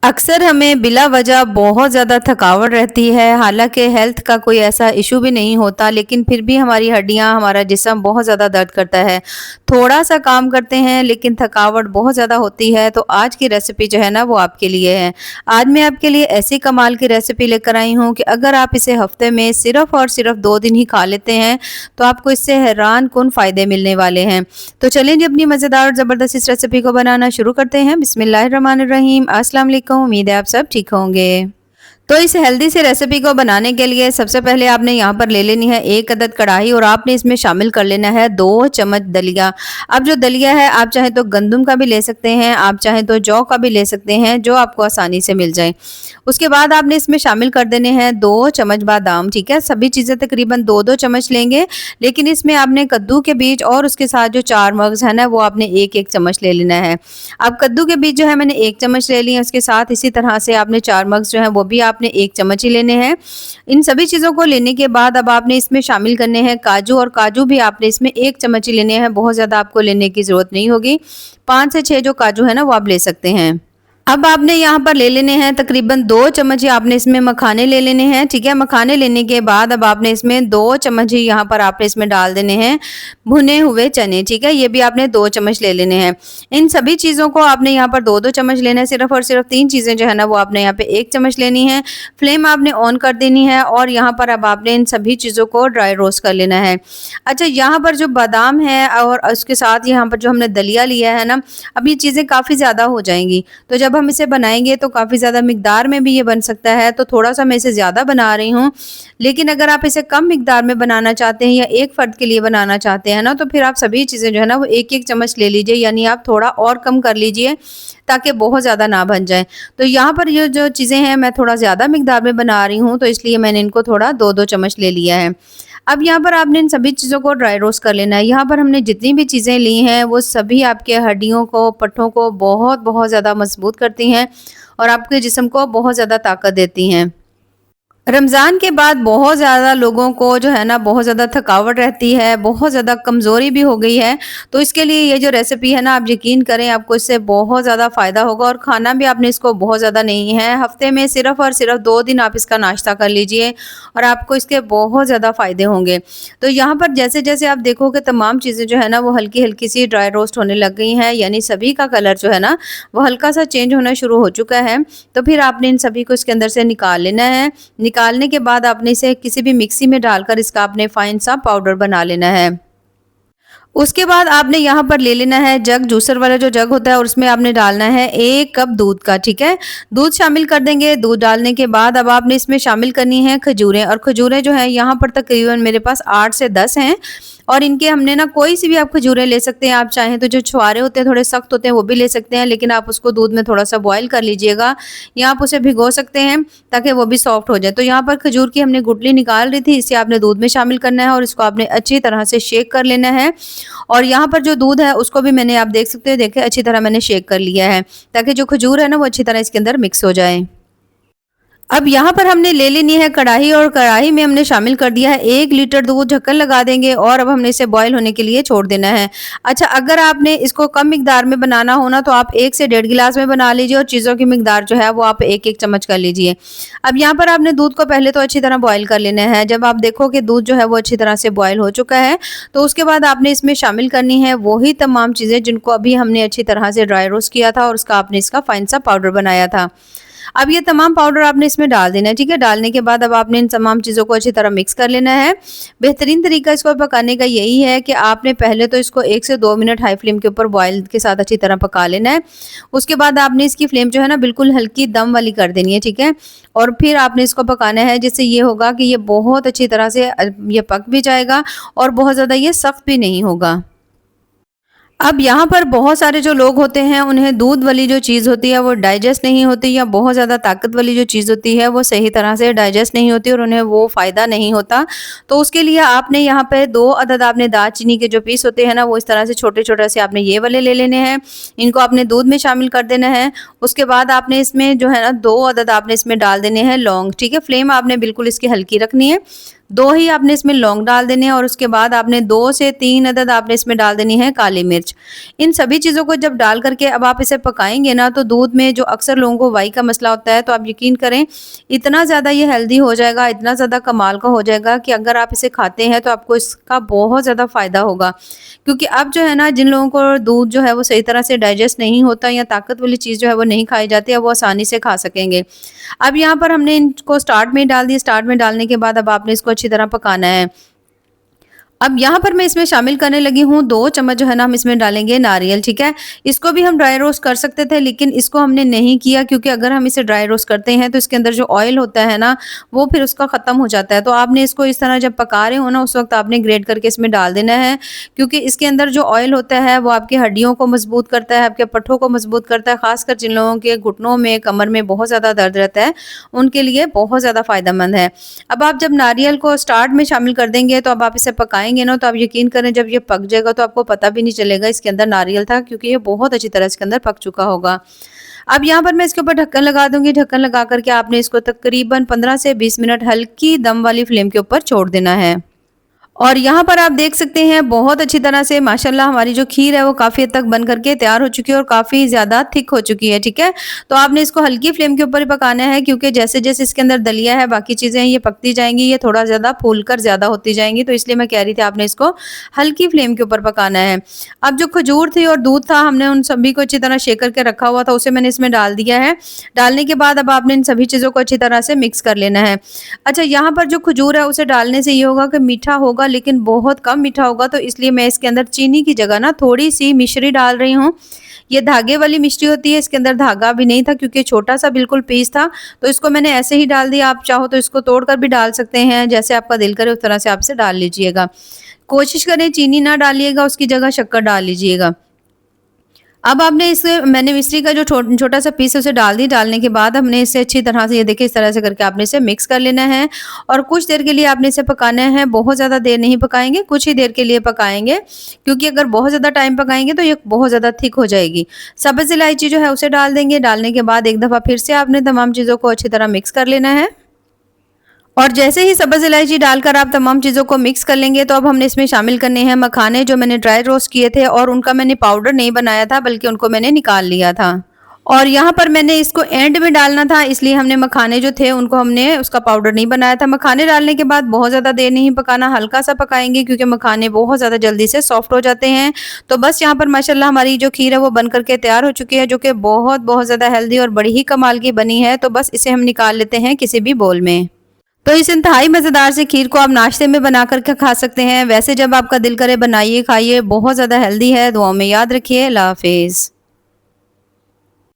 अक्सर हमें बिला वजह बहुत ज़्यादा थकावट रहती है। हालाँकि हेल्थ का कोई ऐसा इश्यू भी नहीं होता, लेकिन फिर भी हमारी हड्डियाँ, हमारा जिस्म बहुत ज़्यादा दर्द करता है। थोड़ा-सा काम करते हैं लेकिन थकावट बहुत ज़्यादा होती है, तो आज की रेसिपी जो है ना वो आपके लिए है। आज मैं आपके लिए ऐसी कमाल की रेसिपी लेकर आई हूँ कि अगर आप इसे हफ़्ते में सिर्फ़ और सिर्फ़ 2 दिन ही खा लेते हैं, तो आपको इससे हैरानकुन फ़ायदे मिलने वाले हैं। तो चलें जी अपनी मज़ेदार और ज़बरदस्त इस रेसिपी को बनाना शुरू करते हैं। बिस्मिल्लाहिर्रहमानिर्रहीम। अस्सलाम वालेकुम। उम्मीद है आप सब ठीक होंगे। तो इस हेल्दी सी रेसिपी को बनाने के लिए सबसे पहले आपने यहाँ पर ले लेनी है 1 अदद कढ़ाई और आपने इसमें शामिल कर लेना है 2 चम्मच दलिया। अब जो दलिया है आप चाहे तो गंदम का भी ले सकते हैं, आप चाहे तो जौ का भी ले सकते हैं, जो आपको आसानी से मिल जाए। उसके बाद आपने इसमें शामिल कर देने हैं 2 चम्मच बादाम, ठीक है? सभी चीज़ें तकरीबन 2-2 चम्मच लेंगे, लेकिन इसमें आपने कद्दू के बीज और उसके साथ जो 4 मगज़ है ना वो आपने 1-1 चम्मच ले लेना है। अब कद्दू के बीज जो है मैंने 1 चम्मच ले लिए हैं, उसके साथ इसी तरह से आपने 4 मगज़ जो है वो भी आपने 1 चम्मच ही लेने हैं। इन सभी चीज़ों को लेने के बाद अब आपने इसमें शामिल करने हैं काजू और काजू भी आपने इसमें 1 चम्मच ही लेने हैं, बहुत ज़्यादा आपको लेने की ज़रूरत नहीं होगी। 5 से 6 जो काजू है ना वो आप ले सकते हैं। अब आपने यहाँ पर ले लेने हैं तकरीबन 2 चम्मच ही आपने इसमें मखाने ले लेने हैं, ठीक है? मखाने लेने के बाद अब आपने इसमें 2 चम्मच ही यहाँ पर आपने इसमें डाल देने हैं भुने हुए चने, ठीक है? ये भी आपने 2 चम्मच ले लेने हैं। इन सभी चीज़ों को आपने यहाँ पर 2-2 चम्मच लेना है, सिर्फ़ और सिर्फ़ 3 चीज़ें जो है ना वो आपने यहाँ पे 1 चम्मच लेनी है। फ्लेम आपने ऑन कर देनी है और यहाँ पर अब आपने इन सभी चीज़ों को ड्राई रोस्ट कर लेना है। अच्छा, यहाँ पर जो बादाम है और उसके साथ यहाँ पर जो हमने दलिया लिया है ना, अब ये चीज़ें काफ़ी ज़्यादा हो जाएँगी। तो जब हम इसे बनाएँगे तो काफ़ी ज़्यादा मिक़दार में भी ये बन सकता है, तो थोड़ा-सा मैं इसे ज़्यादा बना रही हूँ। लेकिन अगर आप इसे कम मिक़दार में बनाना चाहते हैं या एक फ़र्द के लिए बनाना चाहते हैं ना, तो फिर आप सभी चीज़ें जो है ना वो 1-1 चम्मच ले लीजिए, यानी आप थोड़ा और कम कर लीजिए ताकि बहुत ज़्यादा ना बन जाए। तो यहाँ पर ये जो चीज़ें हैं मैं थोड़ा ज़्यादा मिक़दार में बना रही हूँ, तो इसलिए मैंने इनको थोड़ा 2-2 चम्मच ले लिया है। अब यहाँ पर आपने इन सभी चीज़ों को ड्राई रोस्ट कर लेना है। यहाँ पर हमने जितनी भी चीज़ें ली हैं वो सभी आपके हड्डियों को, पट्ठों को बहुत ज़्यादा मज़बूत करती हैं और आपके जिस्म को बहुत ज़्यादा ताकत देती हैं। रमज़ान के बाद बहुत ज़्यादा लोगों को जो है ना बहुत ज़्यादा थकावट रहती है, बहुत ज़्यादा कमज़ोरी भी हो गई है। तो इसके लिए ये जो रेसिपी है ना आप यकीन करें आपको इससे बहुत ज़्यादा फ़ायदा होगा और खाना भी आपने इसको बहुत ज़्यादा नहीं है। हफ़्ते में सिर्फ़ और सिर्फ़ 2 दिन आप इसका नाश्ता कर लीजिए और आपको इसके बहुत ज़्यादा फ़ायदे होंगे। तो यहाँ पर जैसे-जैसे आप देखोगे तमाम चीज़ें जो है ना वो हल्की-हल्की सी ड्राई रोस्ट होने लग गई हैं, यानी सभी का कलर जो है ना वो हल्का-सा चेंज होना शुरू हो चुका है। तो फिर आपने इन सभी को इसके अंदर से निकाल लेना है। निकालने के बाद आपने इसे किसी भी मिक्सी में डालकर इसका आपने फाइन सा पाउडर बना लेना है। उसके बाद आपने यहाँ पर ले लेना है जग, जूसर वाला जो जग होता है और उसमें आपने डालना है 1 कप दूध का, ठीक है? दूध शामिल कर देंगे। दूध डालने के बाद अब आपने इसमें शामिल करनी है खजूरें और खजूरें जो हैं यहाँ पर तकरीबन मेरे पास 8 से 10 हैं और इनके हमने ना कोई सी भी आप खजूरें ले सकते हैं। आप चाहें तो जो छुहारे होते हैं थोड़े सख्त होते हैं वो भी ले सकते हैं, लेकिन आप उसको दूध में थोड़ा-सा बॉयल कर लीजिएगा या आप उसे भिगो सकते हैं ताकि वो भी सॉफ्ट हो जाए। तो यहाँ पर खजूर की हमने गुठली निकाल रही थी, इसे आपने दूध में शामिल करना है और इसको आपने अच्छी तरह से शेक कर लेना है। और यहाँ पर जो दूध है उसको भी मैंने आप देख सकते हैं, देखिए अच्छी तरह मैंने शेक कर लिया है ताकि जो खजूर है ना वो अच्छी तरह इसके अंदर मिक्स हो जाए। अब यहाँ पर हमने ले लेनी है कढ़ाई और कढ़ाई में हमने शामिल कर दिया है 1 लीटर दूध, ढक्कन लगा देंगे और अब हमने इसे बॉयल होने के लिए छोड़ देना है। अच्छा, अगर आपने इसको कम मिकदार में बनाना हो ना तो आप 1 से 1.5 गिलास में बना लीजिए और चीज़ों की मिकदार जो है वो आप 1-1 चम्मच कर लीजिए। अब यहाँ पर आपने दूध को पहले तो अच्छी तरह बॉयल कर लेना है। जब आप देखो कि दूध जो है वो अच्छी तरह से बॉयल हो चुका है तो उसके बाद आपने इसमें शामिल करनी है वही तमाम चीज़ें जिनको अभी हमने अच्छी तरह से ड्राई रोस्ट किया था और उसका आपने इसका फाइन सा पाउडर बनाया था। अब ये तमाम पाउडर आपने इसमें डाल देना है, ठीक है? डालने के बाद अब आपने इन तमाम चीज़ों को अच्छी तरह मिक्स कर लेना है। बेहतरीन तरीका इसको पकाने का यही है कि आपने पहले तो इसको 1 से 2 मिनट हाई फ्लेम के ऊपर बॉयल के साथ अच्छी तरह पका लेना है। उसके बाद आपने इसकी फ्लेम जो है ना बिल्कुल हल्की दम वाली कर देनी है, ठीक है? और फिर आपने इसको पकाना है, जिससे ये होगा कि ये बहुत अच्छी तरह से ये पक भी जाएगा और बहुत ज़्यादा ये सख्त भी नहीं होगा। अब यहाँ पर बहुत सारे जो लोग होते हैं उन्हें दूध वाली जो चीज़ होती है वो डाइजेस्ट नहीं होती या बहुत ज़्यादा ताकत वाली जो चीज़ होती है वो सही तरह से डाइजेस्ट नहीं होती और उन्हें वो फ़ायदा नहीं होता। तो उसके लिए आपने यहाँ पे 2 अदद आपने दालचीनी के जो पीस होते हैं ना वो इस तरह से छोटे-छोटे से आपने ये वाले ले लेने हैं। इनको आपने दूध में शामिल कर देना है। उसके बाद आपने इसमें जो है ना 2 अदद आपने इसमें डाल देने हैं लौंग, ठीक है? फ्लेम आपने बिल्कुल इसकी हल्की रखनी है। 2 ही आपने इसमें लौंग डाल देने हैं और उसके बाद आपने 2 से 3 अदद आपने इसमें डाल देनी है काली मिर्च। इन सभी चीज़ों को जब डाल कर के अब आप इसे पकाएँगे ना, तो दूध में जो अक्सर लोगों को वाई का मसला होता है, तो आप यकीन करें इतना ज़्यादा ये हेल्दी हो जाएगा, इतना ज़्यादा कमाल का हो जाएगा कि अगर आप इसे खाते हैं तो आपको इसका बहुत ज़्यादा फ़ायदा होगा। क्योंकि अब जो है ना, जिन लोगों को दूध जो है वो सही तरह से डाइजेस्ट नहीं होता या ताकत वाली चीज़ जो है वो नहीं खाई जाती है, वो आसानी से खा सकेंगे। अब यहाँ पर हमने इनको स्टार्ट में ही डाल दिया, स्टार्ट में डालने के बाद अब आपने इसको अच्छी तरह पकाना है। अब यहाँ पर मैं इसमें शामिल करने लगी हूँ 2 चम्मच जो है ना, हम इसमें डालेंगे नारियल, ठीक है? इसको भी हम ड्राई रोस्ट कर सकते थे, लेकिन इसको हमने नहीं किया क्योंकि अगर हम इसे ड्राई रोस्ट करते हैं तो इसके अंदर जो ऑयल होता है ना, वो फिर उसका ख़त्म हो जाता है। तो आपने इसको इस तरह जब पका रहे हो ना, उस वक़्त आपने ग्रेट करके इसमें डाल देना है, क्योंकि इसके अंदर जो ऑयल होता है वो आपकी हड्डियों को मज़बूत करता है, आपके पट्ठों को मज़बूत करता है, ख़ासकर जिन लोगों के घुटनों में, कमर में बहुत ज़्यादा दर्द रहता है, उनके लिए बहुत ज़्यादा फ़ायदेमंद है। अब आप जब नारियल को स्टार्ट में शामिल कर देंगे, तो अब आप इसे पकाएँगे ना, तो आप यकीन करें जब ये पक जाएगा तो आपको पता भी नहीं चलेगा इसके अंदर नारियल था, क्योंकि ये बहुत अच्छी तरह इसके अंदर पक चुका होगा। अब यहाँ पर मैं इसके ऊपर ढक्कन लगा दूँगी, ढक्कन लगा कर के आपने इसको तकरीबन 15 से 20 मिनट हल्की दम वाली फ्लेम के ऊपर छोड़ देना है। और यहाँ पर आप देख सकते हैं बहुत अच्छी तरह से माशाल्लाह हमारी जो खीर है वो काफ़ी हद तक बन करके तैयार हो चुकी है और काफ़ी ज़्यादा थिक हो चुकी है, ठीक है? तो आपने इसको हल्की फ्लेम के ऊपर ही पकाना है, क्योंकि जैसे-जैसे इसके अंदर दलिया है, बाकी चीज़ें हैं, ये पकती जाएँगी, ये थोड़ा ज़्यादा फूल कर ज़्यादा होती जाएँगी, तो इसलिए मैं कह रही थी आपने इसको हल्की फ्लेम के ऊपर पकाना है। अब जो खजूर थी और दूध था, हमने उन सभी को अच्छी तरह शेक करके रखा हुआ था, उसे मैंने इसमें डाल दिया है। डालने के बाद अब आपने इन सभी चीज़ों को अच्छी तरह से मिक्स कर लेना है। अच्छा, यहाँ पर जो खजूर है उसे डालने से ये होगा कि मीठा होगा, लेकिन बहुत कम मीठा होगा, तो इसलिए मैं इसके अंदर चीनी की जगह ना थोड़ी-सी मिश्री डाल रही हूँ। ये धागे वाली मिश्री होती है, इसके अंदर धागा भी नहीं था क्योंकि छोटा-सा बिल्कुल पीस था, तो इसको मैंने ऐसे ही डाल दिया। आप चाहो तो इसको तोड़कर भी डाल सकते हैं, जैसे आपका दिल करे उस तरह से आप इसे डाल लीजिएगा। कोशिश करें चीनी ना डालिएगा, उसकी जगह शक्कर डाल लीजिएगा। अब आपने इसे मैंने मिश्री का जो छोटा-सा पीस है उसे डाल दी, डालने के बाद हमने इसे अच्छी तरह से ये देखिए इस तरह से करके आपने इसे मिक्स कर लेना है और कुछ देर के लिए आपने इसे पकाना है। बहुत ज़्यादा देर नहीं पकाएँगे, कुछ ही देर के लिए पकाएँगे, क्योंकि अगर बहुत ज़्यादा टाइम पकाएँगे तो ये बहुत ज़्यादा थिक हो जाएगी। सब्ज़ इलायची जो है उसे डाल देंगे, डालने के बाद एक दफ़ा फिर से आपने तमाम चीज़ों को अच्छी तरह मिक्स कर लेना है। और जैसे ही सब्ज़ इलायची डालकर आप तमाम चीज़ों को मिक्स कर लेंगे, तो अब हमने इसमें शामिल करने हैं मखाने, जो मैंने ड्राई रोस्ट किए थे और उनका मैंने पाउडर नहीं बनाया था, बल्कि उनको मैंने निकाल लिया था। और यहाँ पर मैंने इसको एंड में डालना था, इसलिए हमने मखाने जो थे उनको हमने उसका पाउडर नहीं बनाया था। मखाने डालने के बाद बहुत ज़्यादा देर नहीं पकाना, हल्का-सा पकाएँगे क्योंकि मखाने बहुत ज़्यादा जल्दी से सॉफ्ट हो जाते हैं। तो बस यहाँ पर माशाल्लाह हमारी जो खीर है वो बन कर के तैयार हो चुकी है, जो कि बहुत-बहुत ज़्यादा हेल्दी और बड़ी ही कमाल की बनी है। तो बस इसे हम निकाल लेते हैं किसी भी बोल में। तो इस इंतहाई मज़ेदार से खीर को आप नाश्ते में बना कर के खा सकते हैं। वैसे जब आपका दिल करे बनाइए, खाइए, बहुत ज़्यादा हेल्दी है। दुआओं में याद रखिए। अल्लाह हाफ़िज़।